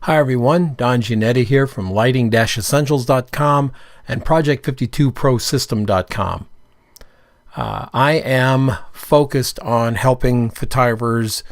Hi everyone, Don Giannatti here from lighting-essentials.com and project52prosystem.com. I am focused on helping photographers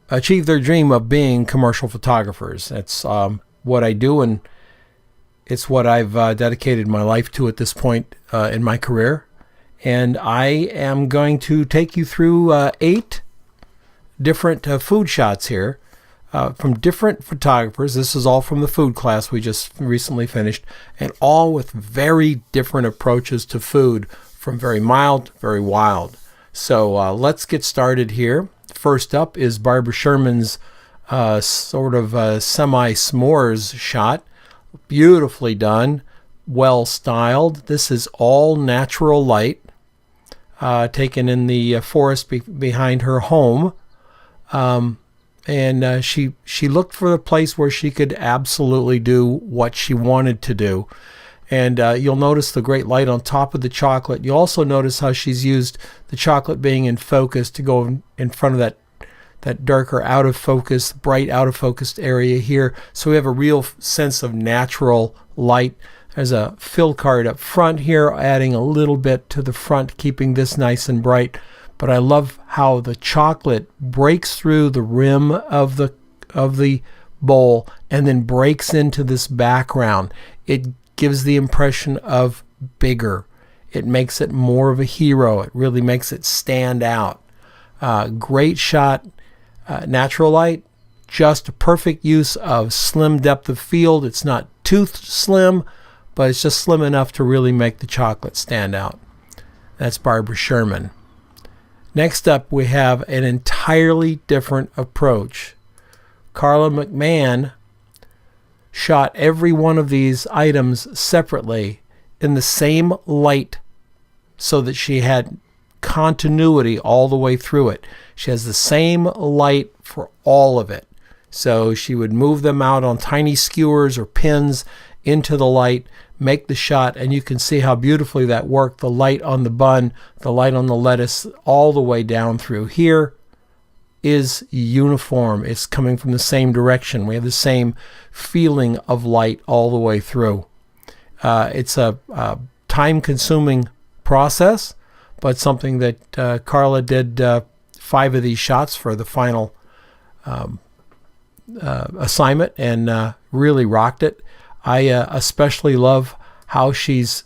achieve their dream of being commercial photographers. That's what I do, and it's what I've dedicated my life to at this point in my career. And I am going to take you through 8 different food shots here. From different photographers. This is all from the food class we just recently finished, and all with very different approaches to food, from very mild to very wild. So let's get started here. First up is Barbara Sherman's sort of semi-s'mores shot. Beautifully done, well styled. This is all natural light taken in the forest behind her home. And she looked for a place where she could absolutely do what she wanted to do. And you'll notice the great light on top of the chocolate. You'll also notice how she's used the chocolate being in focus to go in front of that darker out of focus, bright out of focused area here. So we have a real sense of natural light. There's a fill card up front here, adding a little bit to the front, keeping this nice and bright. But I love how the chocolate breaks through the rim of the bowl and then breaks into this background. It gives the impression of bigger. It makes it more of a hero. It really makes it stand out. Great shot, natural light, just a perfect use of slim depth of field. It's not too slim, but it's just slim enough to really make the chocolate stand out. That's Barbara Sherman. Next up, we have an entirely different approach. Carla McMahon shot every one of these items separately in the same light so that she had continuity all the way through it. She has the same light for all of it. So she would move them out on tiny skewers or pins into the light, make the shot, and you can see how beautifully that worked. The light on the bun, the light on the lettuce, all the way down through here is uniform. It's coming from the same direction. We have the same feeling of light all the way through. It's a time-consuming process, but something that Carla did 5 of these shots for the final assignment, and really rocked it. I especially love how she's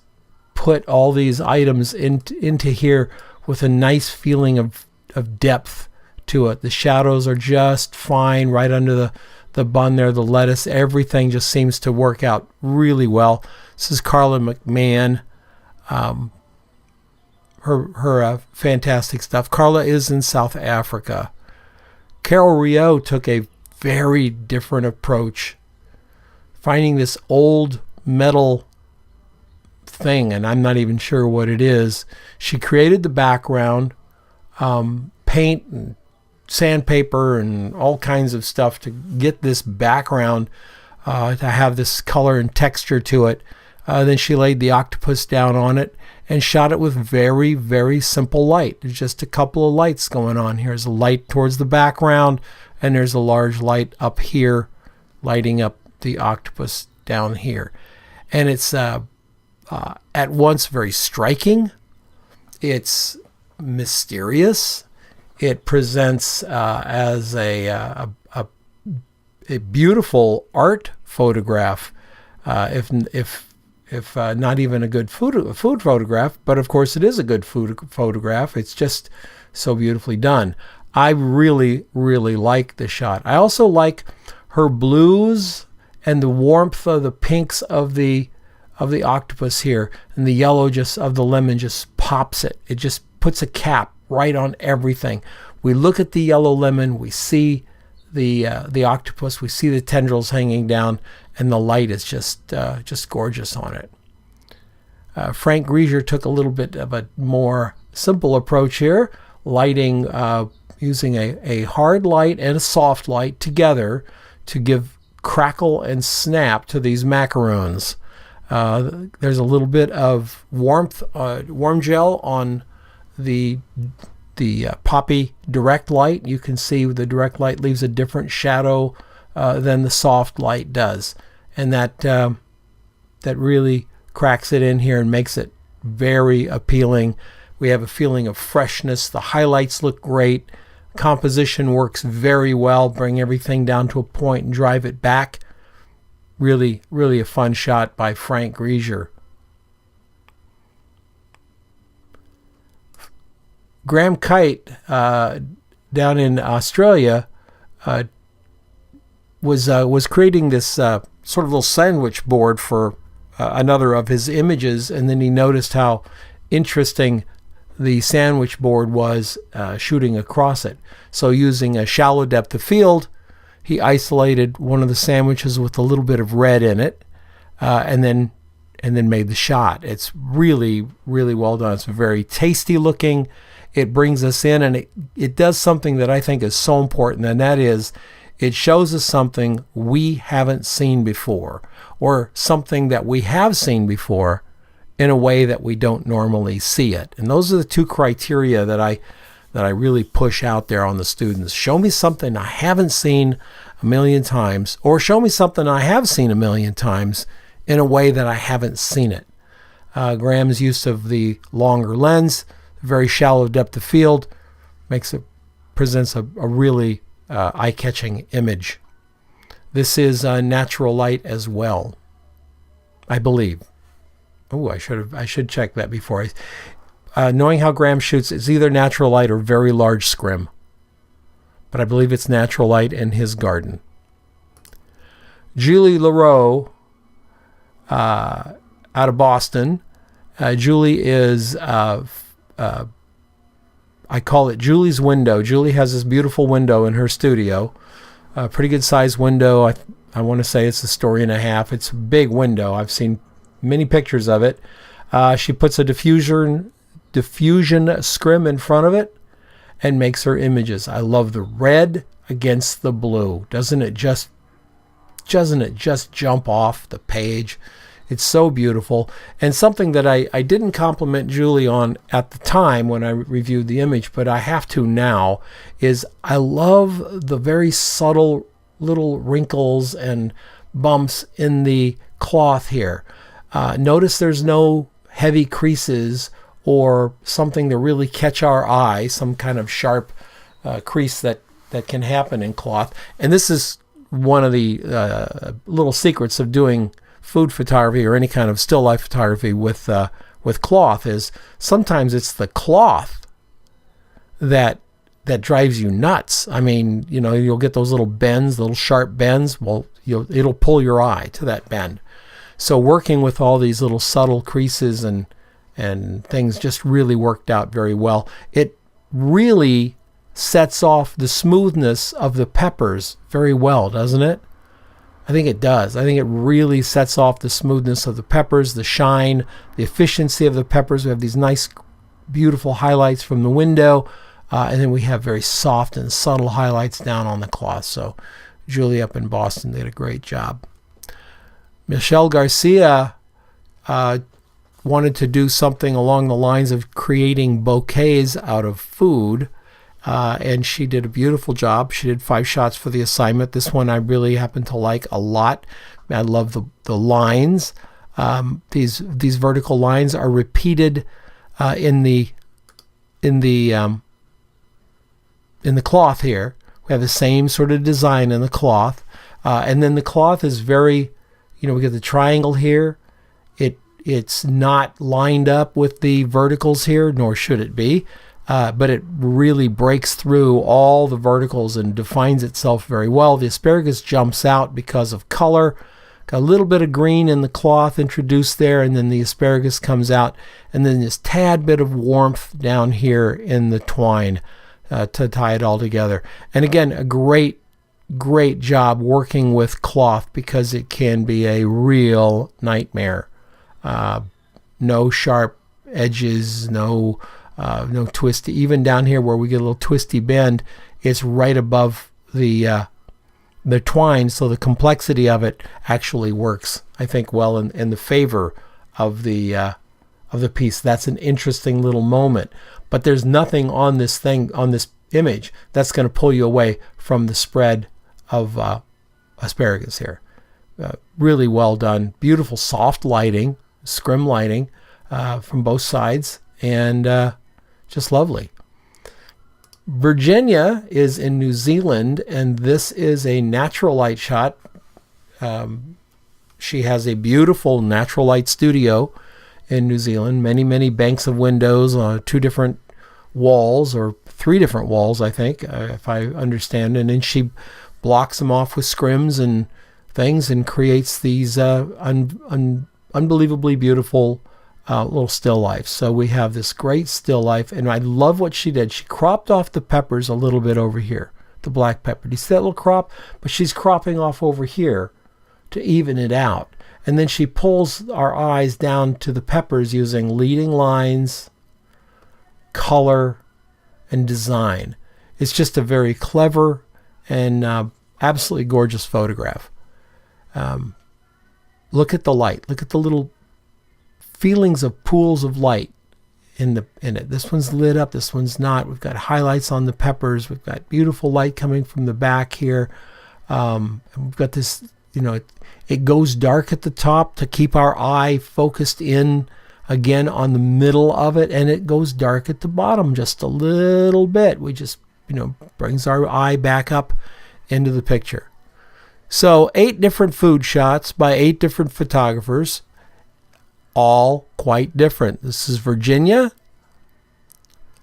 put all these items into here with a nice feeling of depth to it. The shadows are just fine right under the bun there, the lettuce. Everything just seems to work out really well. This is Carla McMahon. Her fantastic stuff. Carla is in South Africa. Carol Rio took a very different approach, finding this old metal thing, and I'm not even sure what it is. She created the background, paint and sandpaper and all kinds of stuff to get this background to have this color and texture to it. Then she laid the octopus down on it and shot it with very, very simple light. There's just a couple of lights going on here. There's a light towards the background, and there's a large light up here lighting up the octopus down here. And it's at once very striking. It's mysterious. It presents as a beautiful art photograph, if not even a good food photograph, but of course it is a good food photograph. It's just so beautifully done. I really, really like the shot. I also like her blues and the warmth of the pinks of the octopus here, and the yellow just of the lemon just pops it. It just puts a cap right on everything. We look at the yellow lemon, we see the octopus, we see the tendrils hanging down, and the light is just gorgeous on it. Frank Grieger took a little bit of a more simple approach here, lighting using a hard light and a soft light together to give crackle and snap to these macaroons. There's a little bit of warmth, warm gel on the poppy direct light. You can see the direct light leaves a different shadow than the soft light does, and that really cracks it in here and makes it very appealing. We have a feeling of freshness. The highlights look great. Composition works very well. Bring everything down to a point and drive it back. Really, really a fun shot by Frank Grisier. Graham Kite down in Australia was creating this sort of little sandwich board for another of his images, and then he noticed how interesting the sandwich board was shooting across it. So using a shallow depth of field, he isolated one of the sandwiches with a little bit of red in it, and then made the shot. It's really, really well done. It's very tasty looking. It brings us in, and it does something that I think is so important, and that is it shows us something we haven't seen before, or something that we have seen before in a way that we don't normally see it. And those are the two criteria that I really push out there on the students. Show me something I haven't seen a million times, or show me something I have seen a million times in a way that I haven't seen it. Graham's use of the longer lens, very shallow depth of field, presents a really eye-catching image. This is natural light as well, I believe. Oh, I should check that before knowing how Graham shoots, it's either natural light or very large scrim, but I believe it's natural light in his garden. Julie Leroux, out of Boston. Julie is I call it Julie's window. Julie has this beautiful window in her studio, a pretty good sized window. I want to say it's a story and a half. It's a big window. I've seen many pictures of it. She puts a diffusion scrim in front of it and makes her images. I love the red against the blue. Doesn't it just jump off the page? It's so beautiful. And something that I didn't compliment Julie on at the time when I reviewed the image, but I have to now, is I love the very subtle little wrinkles and bumps in the cloth here. Notice there's no heavy creases or something to really catch our eye, some kind of sharp crease that can happen in cloth. And this is one of the little secrets of doing food photography or any kind of still life photography with cloth, is sometimes it's the cloth that drives you nuts. I mean, you'll get those little bends, little sharp bends. Well, it'll pull your eye to that bend. So working with all these little subtle creases and things just really worked out very well. It really sets off the smoothness of the peppers very well, doesn't it? I think it does. I think it really sets off the smoothness of the peppers, the shine, the efficiency of the peppers. We have these nice, beautiful highlights from the window, and then we have very soft and subtle highlights down on the cloth. So Julie up in Boston did a great job. Michelle Garcia wanted to do something along the lines of creating bouquets out of food. And she did a beautiful job. She did 5 shots for the assignment. This one I really happen to like a lot. I love the lines. These vertical lines are repeated in the cloth here. We have the same sort of design in the cloth, and then the cloth is very, we get the triangle here. It's not lined up with the verticals here, nor should it be. But it really breaks through all the verticals and defines itself very well. The asparagus jumps out because of color. Got a little bit of green in the cloth introduced there, and then the asparagus comes out, and then this tad bit of warmth down here in the twine to tie it all together. And again, a great job working with cloth, because it can be a real nightmare. No sharp edges, no twisty. Even down here where we get a little twisty bend, it's right above the twine, so the complexity of it actually works, I think, well in the favor of the piece. That's an interesting little moment, but there's nothing on this image that's going to pull you away from the spread of asparagus here. Really well done. Beautiful soft lighting, scrim lighting from both sides, and just lovely. Virginia is in New Zealand, and this is a natural light shot. She has a beautiful natural light studio in New Zealand. Many banks of windows on 2 different walls, or 3 different walls, I think, if I understand. And then she blocks them off with scrims and things and creates these unbelievably beautiful little still lifes. So we have this great still life, and I love what she did. She cropped off the peppers a little bit over here, the black pepper. Do you see that little crop? But she's cropping off over here to even it out. And then she pulls our eyes down to the peppers using leading lines, color, and design. It's just a very clever and absolutely gorgeous photograph. Look at the light. Look at the little feelings of pools of light in it. This one's lit up, this one's not. We've got highlights on the peppers. We've got beautiful light coming from the back here. And we've got this, it goes dark at the top to keep our eye focused in again on the middle of it, and it goes dark at the bottom just a little bit. We just, brings our eye back up into the picture. So 8 different food shots by 8 different photographers, all quite different. This is Virginia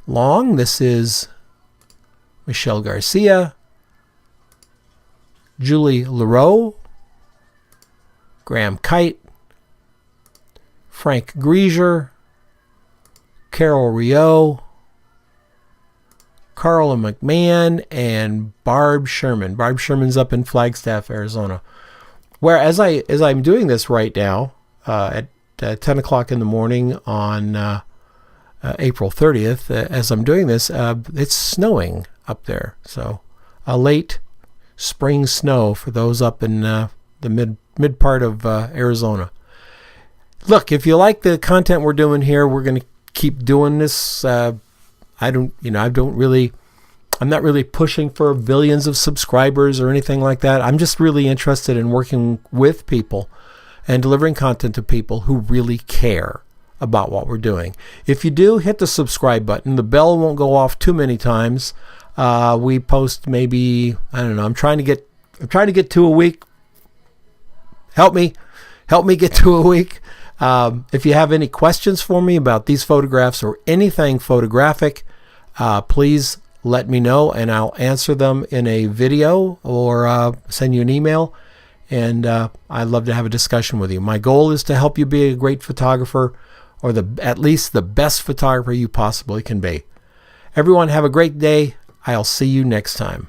Long. This is Michelle Garcia, Julie Leroux, Graham Kite, Frank Grieger, Carol Rio, Carla McMahon, and Barb Sherman. Barb Sherman's up in Flagstaff, Arizona. Where as I'm doing this right now at 10 o'clock in the morning on April 30th, as I'm doing this, it's snowing up there. So a late spring snow for those up in the mid part of Arizona. Look, if you like the content we're doing here, we're going to keep doing this. I'm not really pushing for billions of subscribers or anything like that. I'm just really interested in working with people and delivering content to people who really care about what we're doing. If you do, hit the subscribe button. The bell won't go off too many times. We post maybe, I don't know, I'm trying to get to a week. Help me get to a week. If you have any questions for me about these photographs or anything photographic, please let me know, and I'll answer them in a video or send you an email. And I'd love to have a discussion with you. My goal is to help you be a great photographer, or at least the best photographer you possibly can be. Everyone have a great day. I'll see you next time.